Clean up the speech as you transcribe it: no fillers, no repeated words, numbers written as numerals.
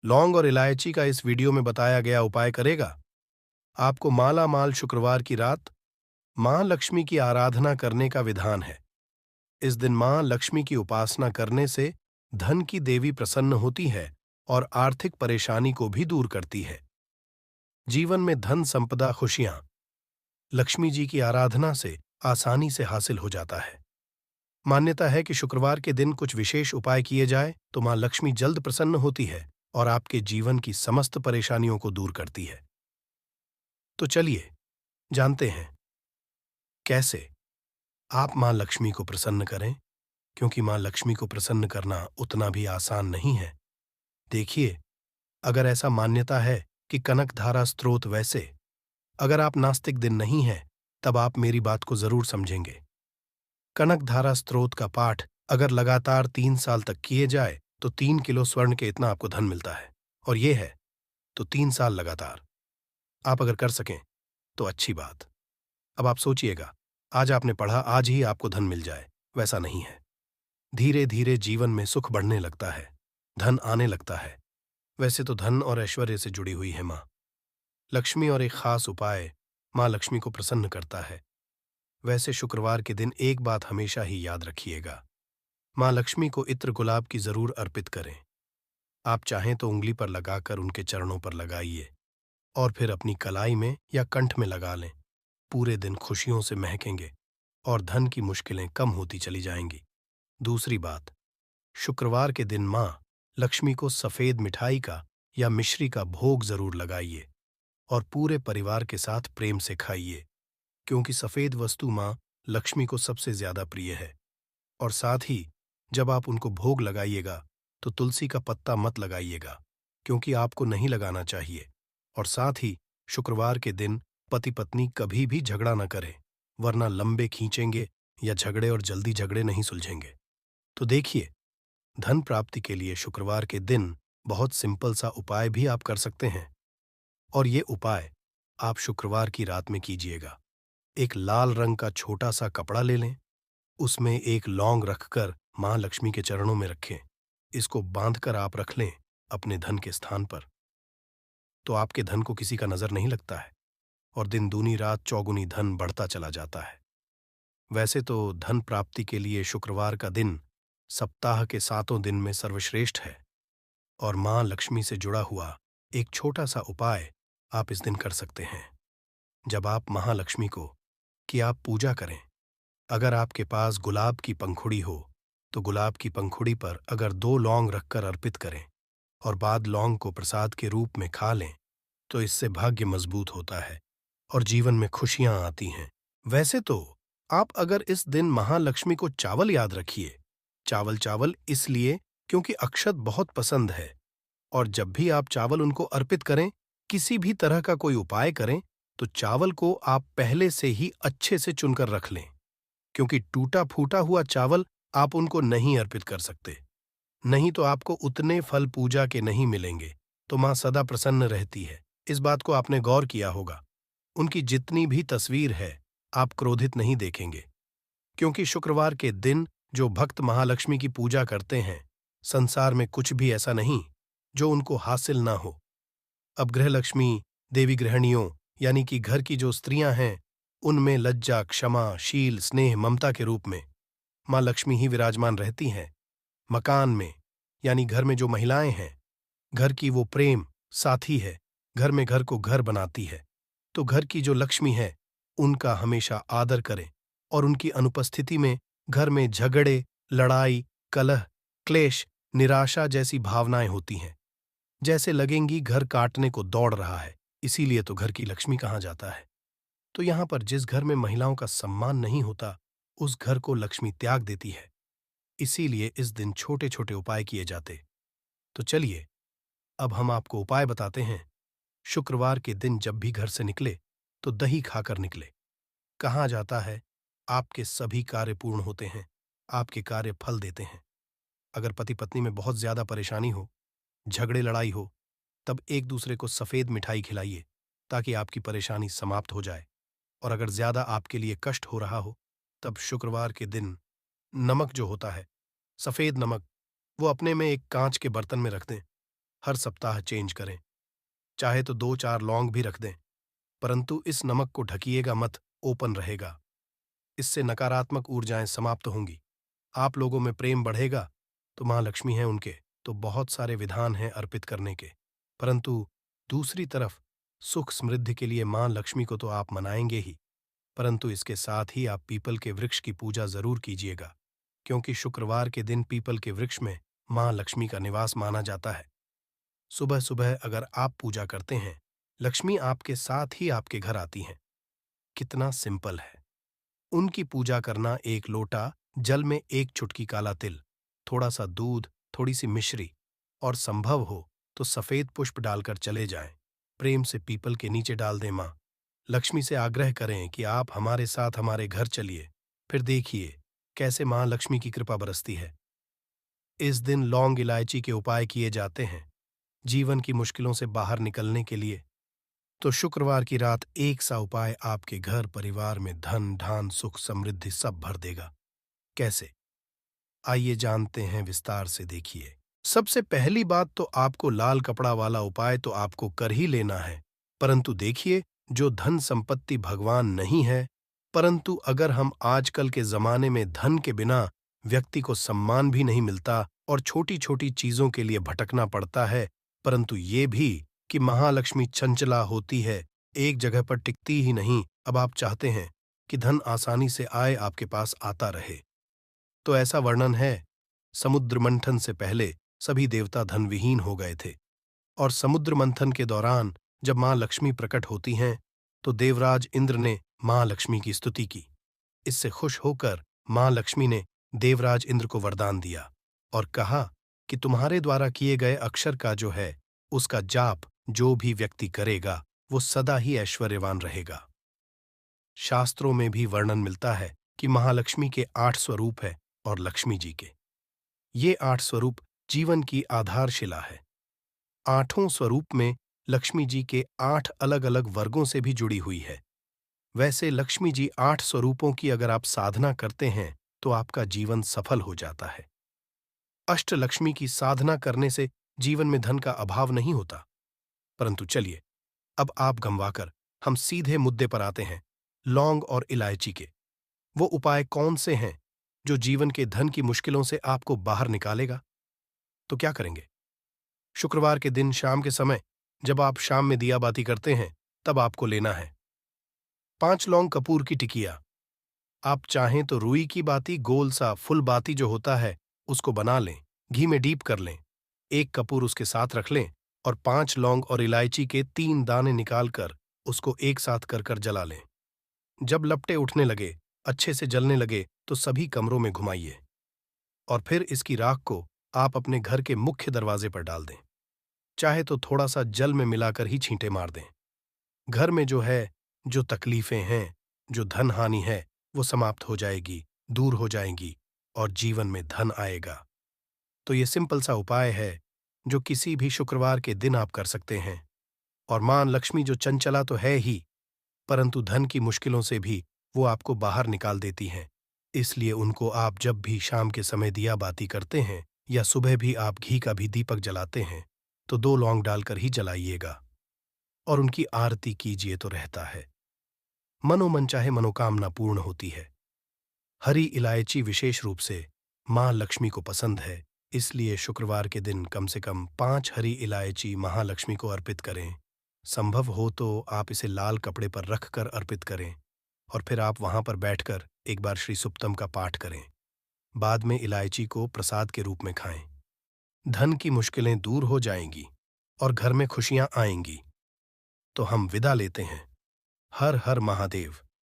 लौंग और इलायची का इस वीडियो में बताया गया उपाय करेगा आपको माला माल शुक्रवार की रात मां लक्ष्मी की आराधना करने का विधान है। इस दिन मां लक्ष्मी की उपासना करने से धन की देवी प्रसन्न होती है और आर्थिक परेशानी को भी दूर करती है। जीवन में धन संपदा खुशियां लक्ष्मी जी की आराधना से आसानी से हासिल हो जाता है। मान्यता है कि शुक्रवार के दिन कुछ विशेष उपाय किए जाए तो मां लक्ष्मी जल्द प्रसन्न होती है और आपके जीवन की समस्त परेशानियों को दूर करती है। तो चलिए जानते हैं कैसे आप मां लक्ष्मी को प्रसन्न करें, क्योंकि मां लक्ष्मी को प्रसन्न करना उतना भी आसान नहीं है। देखिए, अगर ऐसा मान्यता है कि कनक धारा स्रोत वैसे, अगर आप नास्तिक दिन नहीं हैं, तब आप मेरी बात को जरूर समझेंगे। कनक धारा स्रोत का पाठ अगर लगातार 3 साल तक किए जाए तो 3 किलो स्वर्ण के इतना आपको धन मिलता है। और ये है तो 3 साल लगातार आप अगर कर सकें तो अच्छी बात। अब आप सोचिएगा, आज आपने पढ़ा आज ही आपको धन मिल जाए, वैसा नहीं है। धीरे धीरे जीवन में सुख बढ़ने लगता है, धन आने लगता है। वैसे तो धन और ऐश्वर्य से जुड़ी हुई है मां लक्ष्मी और एक खास उपाय मां लक्ष्मी को प्रसन्न करता है। वैसे शुक्रवार के दिन एक बात हमेशा ही याद रखिएगा, मां लक्ष्मी को इत्र गुलाब की जरूर अर्पित करें। आप चाहें तो उंगली पर लगाकर उनके चरणों पर लगाइए और फिर अपनी कलाई में या कंठ में लगा लें। पूरे दिन खुशियों से महकेंगे और धन की मुश्किलें कम होती चली जाएंगी। दूसरी बात, शुक्रवार के दिन मां लक्ष्मी को सफेद मिठाई का या मिश्री का भोग जरूर लगाइए और पूरे परिवार के साथ प्रेम से खाइए, क्योंकि सफेद वस्तु मां लक्ष्मी को सबसे ज्यादा प्रिय है। और साथ ही जब आप उनको भोग लगाइएगा तो तुलसी का पत्ता मत लगाइएगा, क्योंकि आपको नहीं लगाना चाहिए। और साथ ही शुक्रवार के दिन पति पत्नी कभी भी झगड़ा न करें, वरना लंबे खींचेंगे या झगड़े और जल्दी झगड़े नहीं सुलझेंगे। तो देखिए, धन प्राप्ति के लिए शुक्रवार के दिन बहुत सिंपल सा उपाय भी आप कर सकते हैं। और ये उपाय आप शुक्रवार की रात में कीजिएगा। एक लाल रंग का छोटा सा कपड़ा ले लें, उसमें एक लौंग रखकर मां लक्ष्मी के चरणों में रखें। इसको बांधकर आप रख लें अपने धन के स्थान पर, तो आपके धन को किसी का नजर नहीं लगता है और दिन दूनी रात चौगुनी धन बढ़ता चला जाता है। वैसे तो धन प्राप्ति के लिए शुक्रवार का दिन सप्ताह के 7 दिन में सर्वश्रेष्ठ है और मां लक्ष्मी से जुड़ा हुआ एक छोटा सा उपाय आप इस दिन कर सकते हैं। जब आप महालक्ष्मी को कि आप पूजा करें, अगर आपके पास गुलाब की पंखुड़ी हो तो गुलाब की पंखुड़ी पर अगर 2 लौंग रखकर अर्पित करें और बाद लौंग को प्रसाद के रूप में खा लें, तो इससे भाग्य मजबूत होता है और जीवन में खुशियां आती हैं। वैसे तो आप अगर इस दिन महालक्ष्मी को चावल याद रखिए। चावल चावल इसलिए क्योंकि अक्षत बहुत पसंद है, और जब भी आप चावल उनको अर्पित करें, किसी भी तरह का कोई उपाय करें, तो चावल को आप पहले से ही अच्छे से चुनकर रख लें, क्योंकि टूटा फूटा हुआ चावल आप उनको नहीं अर्पित कर सकते। नहीं तो आपको उतने फल पूजा के नहीं मिलेंगे। तो मां सदा प्रसन्न रहती है, इस बात को आपने गौर किया होगा। उनकी जितनी भी तस्वीर है, आप क्रोधित नहीं देखेंगे, क्योंकि शुक्रवार के दिन जो भक्त महालक्ष्मी की पूजा करते हैं, संसार में कुछ भी ऐसा नहीं जो उनको हासिल ना हो। अब गृहलक्ष्मी देवी गृहिणियों यानी कि घर की जो स्त्रियां हैं, उनमें लज्जा क्षमा शील स्नेह ममता के रूप में मां लक्ष्मी ही विराजमान रहती हैं। मकान में यानी घर में जो महिलाएं हैं, घर की वो प्रेम साथी है, घर में घर को घर बनाती है। तो घर की जो लक्ष्मी है, उनका हमेशा आदर करें और उनकी अनुपस्थिति में घर में झगड़े लड़ाई कलह क्लेश निराशा जैसी भावनाएं होती हैं, जैसे लगेंगी घर काटने को दौड़ रहा है। इसीलिए तो घर की लक्ष्मी कहा जाता है। तो यहां पर जिस घर में महिलाओं का सम्मान नहीं होता, उस घर को लक्ष्मी त्याग देती है। इसीलिए इस दिन छोटे छोटे उपाय किए जाते। तो चलिए, अब हम आपको उपाय बताते हैं। शुक्रवार के दिन जब भी घर से निकले तो दही खाकर निकले। कहा जाता है आपके सभी कार्य पूर्ण होते हैं, आपके कार्य फल देते हैं। अगर पति पत्नी में बहुत ज्यादा परेशानी हो, झगड़े लड़ाई हो, तब एक दूसरे को सफेद मिठाई खिलाइए, ताकि आपकी परेशानी समाप्त हो जाए। और अगर ज्यादा आपके लिए कष्ट हो रहा हो, तब शुक्रवार के दिन नमक जो होता है, सफेद नमक, वो अपने में एक कांच के बर्तन में रख दें हर सप्ताह चेंज करें। चाहे तो 2-4 लौंग भी रख दें, परंतु इस नमक को ढकिएगा मत, ओपन रहेगा। इससे नकारात्मक ऊर्जाएं समाप्त होंगी। आप लोगों में प्रेम बढ़ेगा तो माँ लक्ष्मी हैं उनके, तो बहुत सारे विधान हैं अर्पित करने के। परंतु दूसरी तरफ सुख समृद्धि के लिए माँ लक्ष्मी को तो आप मनाएंगे ही, परंतु इसके साथ ही आप पीपल के वृक्ष की पूजा जरूर कीजिएगा, क्योंकि शुक्रवार के दिन पीपल के वृक्ष में माँ लक्ष्मी का निवास माना जाता है। सुबह सुबह अगर आप पूजा करते हैं, लक्ष्मी आपके साथ ही आपके घर आती हैं। कितना सिंपल है। उनकी पूजा करना, एक लोटा जल में एक चुटकी काला तिल, थोड़ा सा दूध, थोड़ी सी मिश्री और संभव हो तो सफेद पुष्प डालकर चले जाएं। प्रेम से पीपल के नीचे डाल दें। माँ लक्ष्मी से आग्रह करें कि आप हमारे साथ हमारे घर चलिए, फिर देखिए कैसे माँ लक्ष्मी की कृपा बरसती है। इस दिन लौंग इलायची के उपाय किए जाते हैं जीवन की मुश्किलों से बाहर निकलने के लिए। तो शुक्रवार की रात एक सा उपाय आपके घर परिवार में धन धान सुख समृद्धि सब भर देगा। कैसे? आइए जानते हैं, विस्तार से देखिए। सबसे पहली बात तो आपको लाल कपड़ा वाला उपाय तो आपको कर ही लेना है, परंतु देखिए, जो धन संपत्ति भगवान नहीं है, परंतु अगर हम आजकल के जमाने में धन के बिना व्यक्ति को सम्मान भी नहीं मिलता और छोटी छोटी चीजों के लिए भटकना पड़ता है, परंतु ये भी कि महालक्ष्मी चंचला होती है, एक जगह पर टिकती ही नहीं। अब आप चाहते हैं कि धन आसानी से आए, आपके पास आता रहे, तो ऐसा वर्णन है, समुद्र मंथन से पहले सभी देवता धनविहीन हो गए थे, और समुद्र मंथन के दौरान जब मां लक्ष्मी प्रकट होती हैं तो देवराज इंद्र ने मां लक्ष्मी की स्तुति की। इससे खुश होकर मां लक्ष्मी ने देवराज इंद्र को वरदान दिया और कहा कि तुम्हारे द्वारा किए गए अक्षर का जो है, उसका जाप जो भी व्यक्ति करेगा वो सदा ही ऐश्वर्यवान रहेगा। शास्त्रों में भी वर्णन मिलता है कि महालक्ष्मी के 8 स्वरूप है और लक्ष्मी जी के ये 8 स्वरूप जीवन की आधारशिला है। 8 स्वरूप में लक्ष्मी जी के 8 अलग अलग वर्गों से भी जुड़ी हुई है। वैसे लक्ष्मी जी 8 स्वरूपों की अगर आप साधना करते हैं तो आपका जीवन सफल हो जाता है। अष्ट लक्ष्मी की साधना करने से जीवन में धन का अभाव नहीं होता। परंतु चलिए, अब आप गंवाकर हम सीधे मुद्दे पर आते हैं, लौंग और इलायची के। वो उपाय कौन से हैं जो जीवन के धन की मुश्किलों से आपको बाहर निकालेगा? तो क्या करेंगे? शुक्रवार के दिन शाम के समय जब आप शाम में दिया बाती करते हैं, तब आपको लेना है 5 लौंग कपूर की टिकिया। आप चाहें तो रुई की बाती, गोल सा फुल बाती जो होता है, उसको बना लें, घी में डीप कर लें, 1 कपूर उसके साथ रख लें और 5 लौंग और इलायची के 3 दाने निकालकर उसको एक साथ कर कर जला लें। जब लपटे उठने लगे, अच्छे से जलने लगे, तो सभी कमरों में घुमाइए और फिर इसकी राख को आप अपने घर के मुख्य दरवाजे पर डाल दें। चाहे तो थोड़ा सा जल में मिलाकर ही छींटे मार दें। घर में जो तकलीफें हैं, जो धन हानि है, वो समाप्त हो जाएगी, दूर हो जाएंगी और जीवन में धन आएगा। तो ये सिंपल सा उपाय है जो किसी भी शुक्रवार के दिन आप कर सकते हैं। और मां लक्ष्मी जो चंचला तो है ही, परंतु धन की मुश्किलों से भी वो आपको बाहर निकाल देती हैं। इसलिए उनको आप जब भी शाम के समय दिया बाती करते हैं या सुबह भी आप घी का भी दीपक जलाते हैं, तो 2 लौंग डालकर ही जलाइएगा और उनकी आरती कीजिए तो रहता है। मनोमन चाहे मनोकामना पूर्ण होती है। हरी इलायची विशेष रूप से मां लक्ष्मी को पसंद है, इसलिए शुक्रवार के दिन कम से कम 5 हरी इलायची महालक्ष्मी को अर्पित करें। संभव हो तो आप इसे लाल कपड़े पर रखकर अर्पित करें और फिर आप वहां पर बैठकर एक बार श्री सुक्तम का पाठ करें। बाद में इलायची को प्रसाद के रूप में खाएं। धन की मुश्किलें दूर हो जाएंगी और घर में खुशियां आएंगी। तो हम विदा लेते हैं। हर हर महादेव।